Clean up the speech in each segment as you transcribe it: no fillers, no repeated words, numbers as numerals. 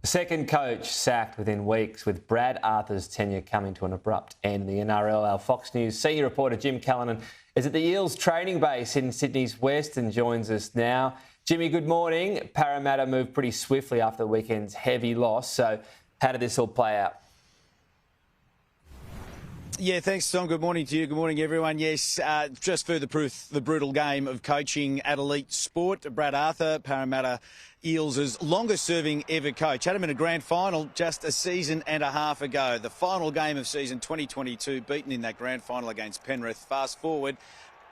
Second coach sacked within weeks, with Brad Arthur's tenure coming to an abrupt end. The NRL, our Fox News senior reporter Jim Callinan is at the Eels training base in Sydney's West and joins us now. Jimmy, good morning. Parramatta moved pretty swiftly after the weekend's heavy loss. So how did this all play out? Yeah, thanks, Tom. Good morning to you. Good morning, everyone. Yes, just further proof the brutal game of coaching at elite sport. Brad Arthur, Parramatta Eels' longest-serving ever coach. Had him in a grand final just a season and a half ago. The final game of season 2022, beaten in that grand final against Penrith. Fast forward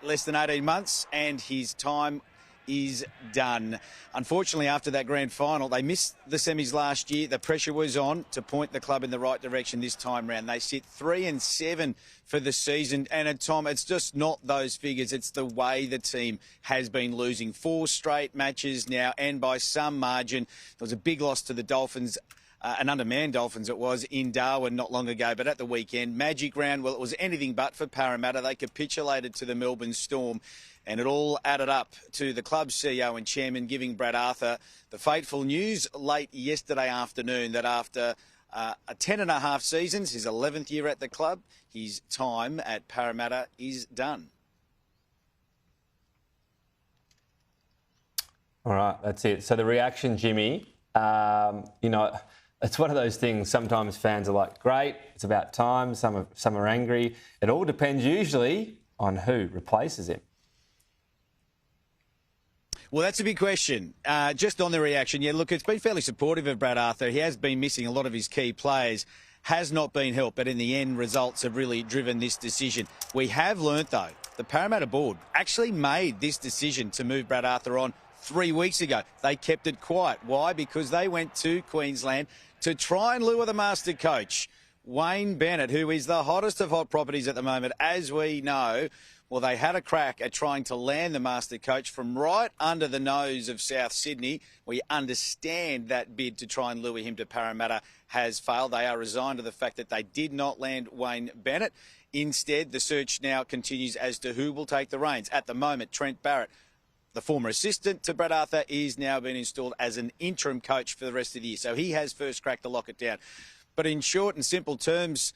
less than 18 months and his time is done. Unfortunately, after that grand final, they missed the semis last year. The pressure was on to point the club in the right direction this time round. They sit 3-7 for the season. And Tom, it's just not those figures. It's the way the team has been losing. 4 straight matches now, and by some margin. There was a big loss to the Dolphins. An undermanned Dolphins it was in Darwin not long ago, but at the weekend, magic round, well, it was anything but for Parramatta. They capitulated to the Melbourne Storm, and it all added up to the club's CEO and chairman giving Brad Arthur the fateful news late yesterday afternoon that after 10.5 seasons, his 11th year at the club, his time at Parramatta is done. All right, that's it. So the reaction, Jimmy, it's one of those things. Sometimes fans are like, great, it's about time. Some are angry. It all depends usually on who replaces him. Well, that's a big question. Just on the reaction, yeah, look, it's been fairly supportive of Brad Arthur. He has been missing a lot of his key players, has not been helped, but in the end, results have really driven this decision. We have learnt, though, the Parramatta board actually made this decision to move Brad Arthur on 3 weeks ago. They kept it quiet. Why? Because they went to Queensland to try and lure the master coach, Wayne Bennett, who is the hottest of hot properties at the moment, as we know. Well, they had a crack at trying to land the master coach from right under the nose of South Sydney. We understand that bid to try and lure him to Parramatta has failed. They are resigned to the fact that they did not land Wayne Bennett. Instead, the search now continues as to who will take the reins. At the moment, Trent Barrett, the former assistant to Brad Arthur, is now been installed as an interim coach for the rest of the year. So he has first crack to lock it down. But in short and simple terms,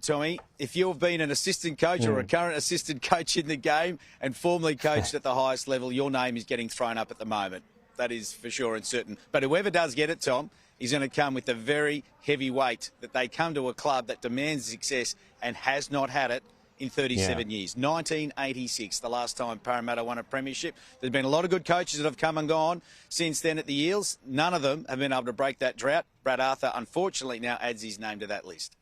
Tommy, if you've been an assistant coach or a current assistant coach in the game and formerly coached at the highest level, your name is getting thrown up at the moment. That is for sure and certain. But whoever does get it, Tom, is going to come with a very heavy weight that they come to a club that demands success and has not had it in 37 years. 1986, the last time Parramatta won a premiership. There's been a lot of good coaches that have come and gone since then at the Eels. None of them have been able to break that drought. Brad Arthur, unfortunately, now adds his name to that list.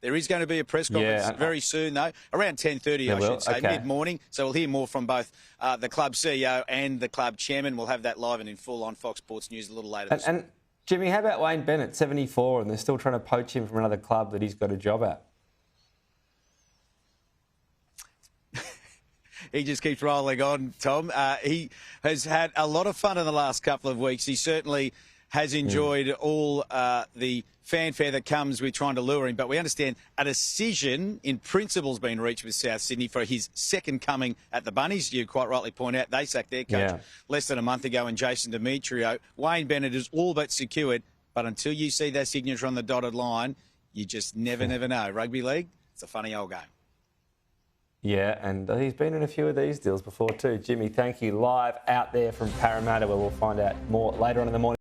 There is going to be a press conference very soon, though, around 10:30, I should say, mid-morning. So we'll hear more from both the club CEO and the club chairman. We'll have that live and in full on Fox Sports News a little later this week. And Jimmy, how about Wayne Bennett, 74, and they're still trying to poach him from another club that he's got a job at? He just keeps rolling on, Tom. He has had a lot of fun in the last couple of weeks. He certainly has enjoyed all the fanfare that comes with trying to lure him. But we understand a decision in principle has been reached with South Sydney for his second coming at the Bunnies. You quite rightly point out they sacked their coach less than a month ago, and Jason Demetrio. Wayne Bennett is all but secured. But until you see that signature on the dotted line, you just never know. Rugby league, it's a funny old game. Yeah, and he's been in a few of these deals before too. Jimmy, thank you. Live out there from Parramatta, where we'll find out more later on in the morning.